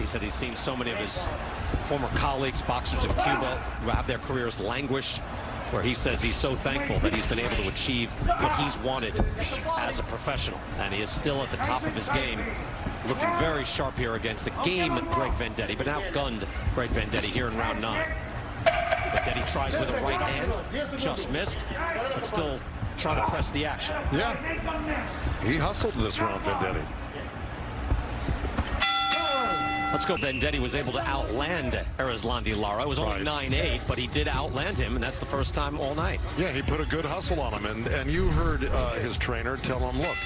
He said he's seen so many of his former colleagues, boxers in Cuba, who have their careers languish, where he says he's so thankful that he's been able to achieve what he's wanted as a professional. And he is still at the top of his game, looking very sharp here against a game Greg Vendetti, but outgunned Greg Vendetti here in round 9. Vendetti tries with a right hand, just missed, but still trying to press the action. Yeah, he hustled this round, Vendetti. Let's go. Vendetti was able to outland Erislandy Lara. It was only 9-8, but he did outland him, and that's the first time all night. Yeah, he put a good hustle on him, and you heard his trainer tell him, look,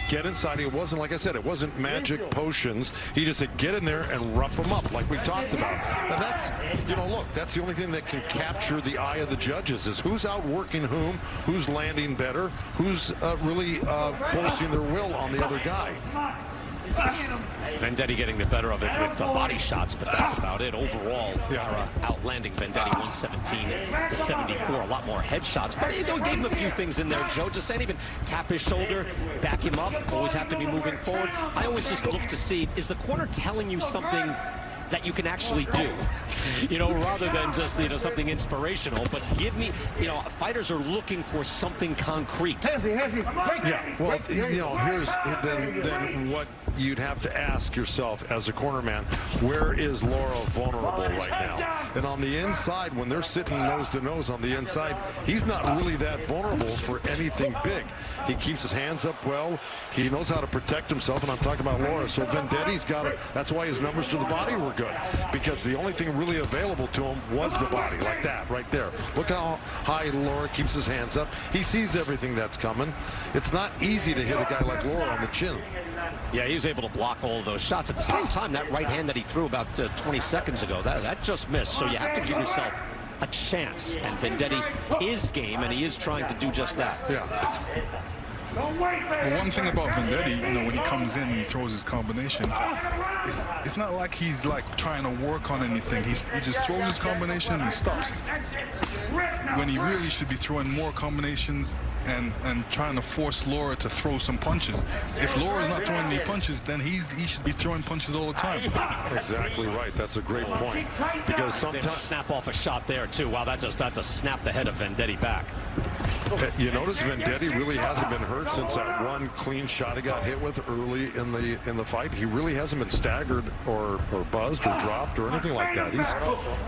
get inside. It wasn't, like I said, it wasn't magic potions. He just said, get in there and rough him up, like we talked about. And that's, you know, look, that's the only thing that can capture the eye of the judges is who's outworking whom, who's landing better, who's really forcing their will on the other guy. Vendetti getting the better of it with body shots, but that's about it. Overall, Lara outlanding Vendetti 117 to 74. A lot more headshots, but he gave him a few things in there. Joe just saying, even tap his shoulder, back him up. Always have to be moving forward. I always just look to see, is the corner telling you something that you can actually do, you know, rather than just, you know, something inspirational. But give me, you know, fighters are looking for something concrete. Yeah, well, you know, here's then what you'd have to ask yourself as a cornerman, where is Lara vulnerable right now? And on the inside, when they're sitting nose to nose on the inside, he's not really that vulnerable for anything big. He keeps his hands up well. He knows how to protect himself, and I'm talking about Lara. So Vendetti's got it. That's why his numbers to the body were good, because the only thing really available to him was the body, like that, right there. Look how high Lara keeps his hands up. He sees everything that's coming. It's not easy to hit a guy like Lara on the chin. Yeah, he was able to block all of those shots. At the same time, that right hand that he threw about 20 seconds ago, that just missed. So you have to give yourself a chance. And Vendetti is game, and he is trying to do just that. Yeah. The one thing about Vendetti, you know, when he comes in and he throws his combination, it's not like he's like trying to work on anything. He just throws his combination and he stops. When he really should be throwing more combinations and trying to force Lara to throw some punches. If Lara's not throwing any punches, then he should be throwing punches all the time. Exactly right. That's a great point. Because sometimes snap off a shot there too. Wow, that's a snap the head of Vendetti back. You notice Vendetti really hasn't been hurt since that one clean shot he got hit with early in the fight. He really hasn't been staggered or buzzed or dropped or anything like that. He's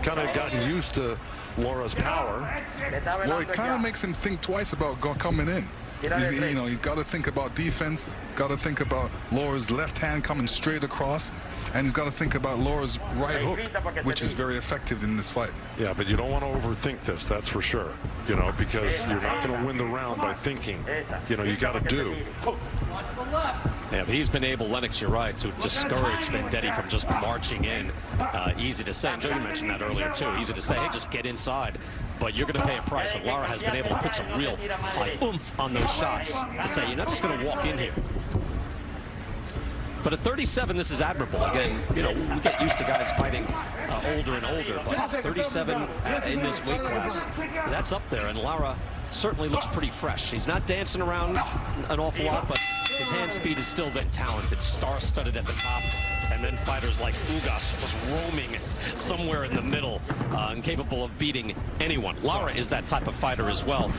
kind of gotten used to Lara's power. Well, it kind of makes him think twice about coming in. He's got to think about defense, got to think about Lara's left hand coming straight across, and he's got to think about Lara's right hook, which is very effective in this fight. Yeah, but you don't want to overthink this, that's for sure. You know, because you're not going to win the round by thinking. You know, you got to do. Yeah, but he's been able, Lennox, you're right, to discourage Vendetti from just marching in. Easy to say, and Joe, you mentioned that earlier too. Easy to say, hey, just get inside. But you're going to pay a price, and Lara has been able to put some real oomph on those shots to say, you're not just going to walk in here. But at 37, this is admirable. Again, you know, we get used to guys fighting older and older, but 37 in this weight class, that's up there. And Lara certainly looks pretty fresh. He's not dancing around an awful lot, but his hand speed is still that talented, star-studded at the top. And then fighters like Ugas just roaming somewhere in the middle, and capable of beating anyone. Lara is that type of fighter as well.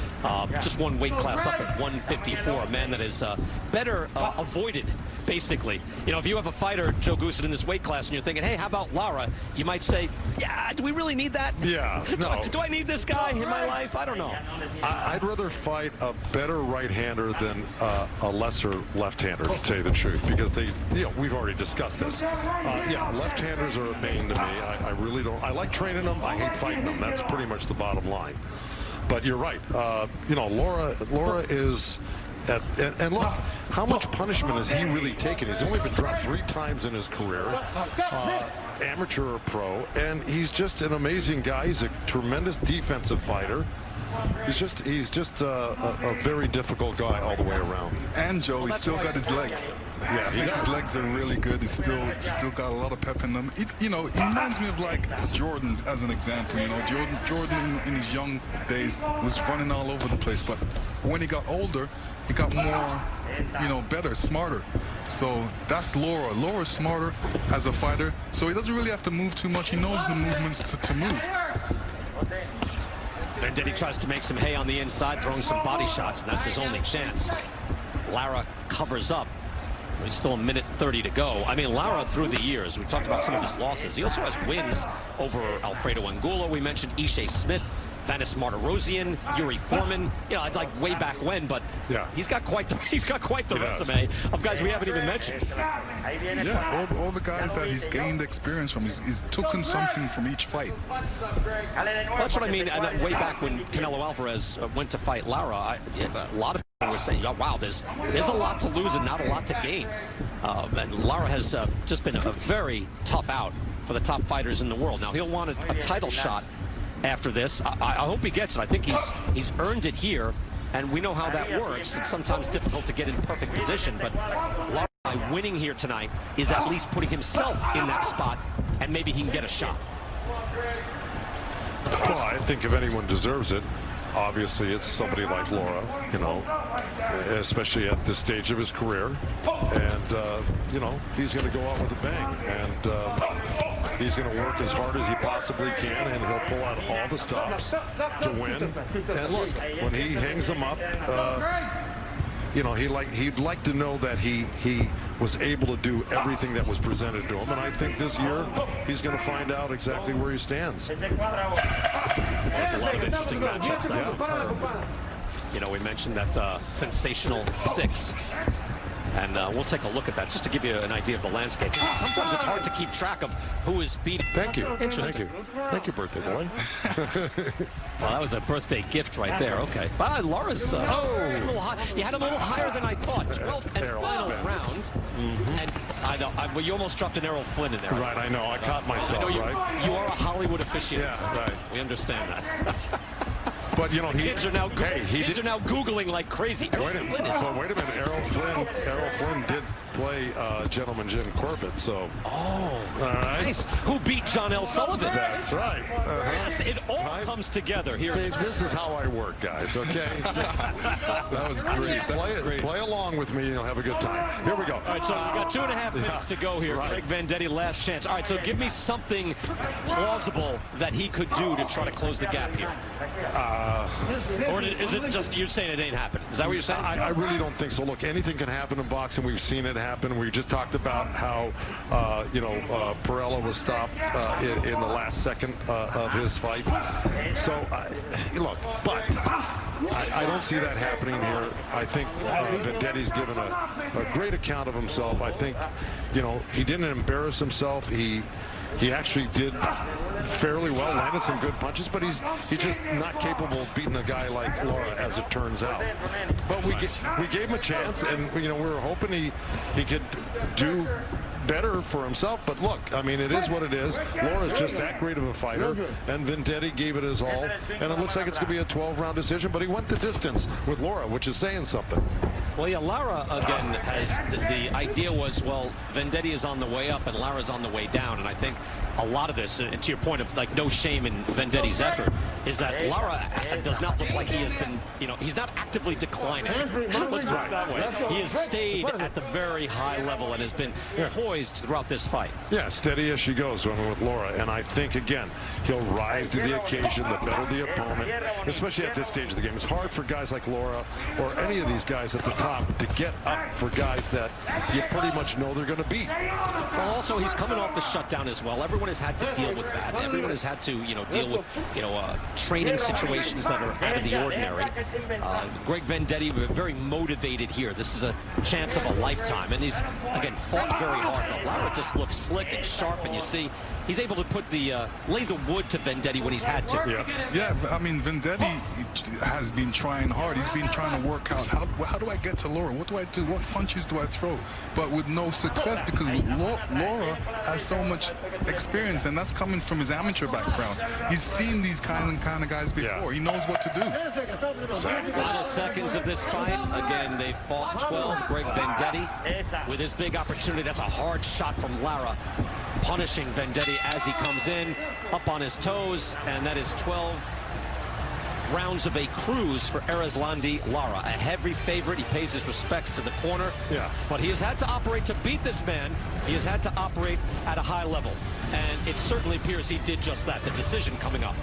Just one weight class up at 154, a man that is better avoided, basically. You know, if you have a fighter, Joe Goosen, in this weight class, and you're thinking, hey, how about Lara? You might say, yeah, do we really need that? Yeah, no. Do I need this guy in my life? I don't know. I'd rather fight a better right-hander than a lesser left-hander, to tell you the truth, because they, you know, we've already discussed this. Yeah, left-handers are a bane to me. I really don't. I like training them. I hate fighting them. That's pretty much the bottom line. But you're right. You know, Lara is. And look, how much punishment has he really taken? He's only been dropped 3 times in his career, amateur or pro, and he's just an amazing guy. He's a tremendous defensive fighter. He's just a very difficult guy all the way around. And Joe, he's still got his legs. Yeah, his legs are really good. He's still got a lot of pep in them. You know, he reminds me of like Jordan as an example. You know, Jordan in his young days was running all over the place, but when he got older, he got more, you know, better, smarter. So that's Lara. Lara's smarter as a fighter, so he doesn't really have to move too much. He knows the movements to move. Vendetti tries to make some hay on the inside, throwing some body shots, and that's his only chance. Lara covers up. There's still 1:30 to go. I mean, Lara, through the years, we talked about some of his losses. He also has wins over Alfredo Angulo. We mentioned Ishe Smith, Vanis Martirosyan, Yuri Foreman. You know, it's like way back when, but yeah, he's got quite the resume of guys we haven't even mentioned. Yeah, all the guys that he's gained experience from, he's taken something from each fight. Well, that's what I mean. And way back when Canelo Alvarez went to fight Lara, a lot of people were saying, oh, wow, there's a lot to lose and not a lot to gain. And Lara has just been a very tough out for the top fighters in the world. Now, he'll want a title shot after this. I hope he gets it. I think he's earned it here, and we know how that works. It's sometimes difficult to get in perfect position, but Lara, by winning here tonight, is at least putting himself in that spot, and maybe he can get a shot. Well, I think if anyone deserves it, obviously it's somebody like Lara, you know, especially at this stage of his career. And, you know, he's going to go out with a bang. And he's going to work as hard as he possibly can, and he'll pull out all the stops to win. And look, when he hangs them up, you know, he'd like to know that he was able to do everything that was presented to him. And I think this year he's going to find out exactly where he stands. There's a lot of interesting matchups there. You know, we mentioned that sensational 6. And we'll take a look at that just to give you an idea of the landscape. Sometimes it's hard to keep track of who is beating. Thank you. Interesting. Thank you, birthday boy. Well, that was a birthday gift right there. Okay. But Lara's a little high. You had a little higher than I thought. 12th and final round. And I know, well, you almost dropped an Errol Flynn in there. Right, I know. I caught myself, right? You are a Hollywood aficionado. Yeah, right. We understand that. But, you know, kids are now Googling like crazy. Wait a minute. Errol Flynn did play Gentleman Jim Corbett, so. Oh, all right. Nice. Who beat John L. Sullivan? That's right. Yes, it all comes together here. See, this is how I work, guys, okay? That was great. Play along with me, and you'll have a good time. Here we go. All right, so we've got 2.5 minutes to go here. Right. Greg Vendetti, last chance. All right, so give me something plausible that he could do to try to close the gap here. Or is it just you're saying it ain't happening? Is that what you're saying? I really don't think so. Look, anything can happen in boxing. We've seen it happen. We just talked about how, you know, Perella was stopped in the last second of his fight. So, look, but I don't see that happening here. I think Vendetti's given a great account of himself. I think, you know, he didn't embarrass himself. He actually did fairly well, landed some good punches, but he's just not capable of beating a guy like Lara, as it turns out. But we gave him a chance, and you know, we were hoping he could do better for himself. But look, I mean, it is what it is. Lara's just that great of a fighter, and Vendetti gave it his all, and it looks like it's going to be a 12-round decision, but he went the distance with Lara, which is saying something. Well, yeah, Lara, again, has the idea was, well, Vendetti is on the way up and Lara's on the way down, and I think a lot of this, and to your point of like no shame in Vendetti's effort, is that Lara does not look like he has been, you know, he's not actively declining. Let's put it that way. He has stayed at the very high level and has been poised throughout this fight. Yeah, steady as she goes with Lara, and I think, again, he'll rise to the occasion, the better the opponent, especially at this stage of the game. It's hard for guys like Lara or any of these guys at the top to get up for guys that you pretty much know they're going to beat. Well, also, he's coming off the shutdown as well. Everyone has had to deal with that. Everyone has had to, you know, deal with, you know, training situations that are out of the ordinary. Greg Vendetti, very motivated here. This is a chance of a lifetime, and he's, again, fought very hard. But Lara just looks slick and sharp, and you see he's able to put lay the wood to Vendetti when he's had to. Yeah, I mean, Vendetti has been trying hard. He's been trying to work out how do I get to Lara? What do I do? What punches do I throw? But with no success, because Lara has so much experience, and that's coming from his amateur background. He's seen these kind of guys before. Yeah. He knows what to do. Final seconds of this fight. Again, they fought 12. Greg Vendetti with his big opportunity. That's a hard shot from Lara, punishing Vendetti as he comes in, up on his toes, and that is 12 rounds of a cruise for Erislandy Lara. A heavy favorite. He pays his respects to the corner. Yeah. But he has had to operate to beat this man. He has had to operate at a high level. And it certainly appears he did just that. The decision coming up.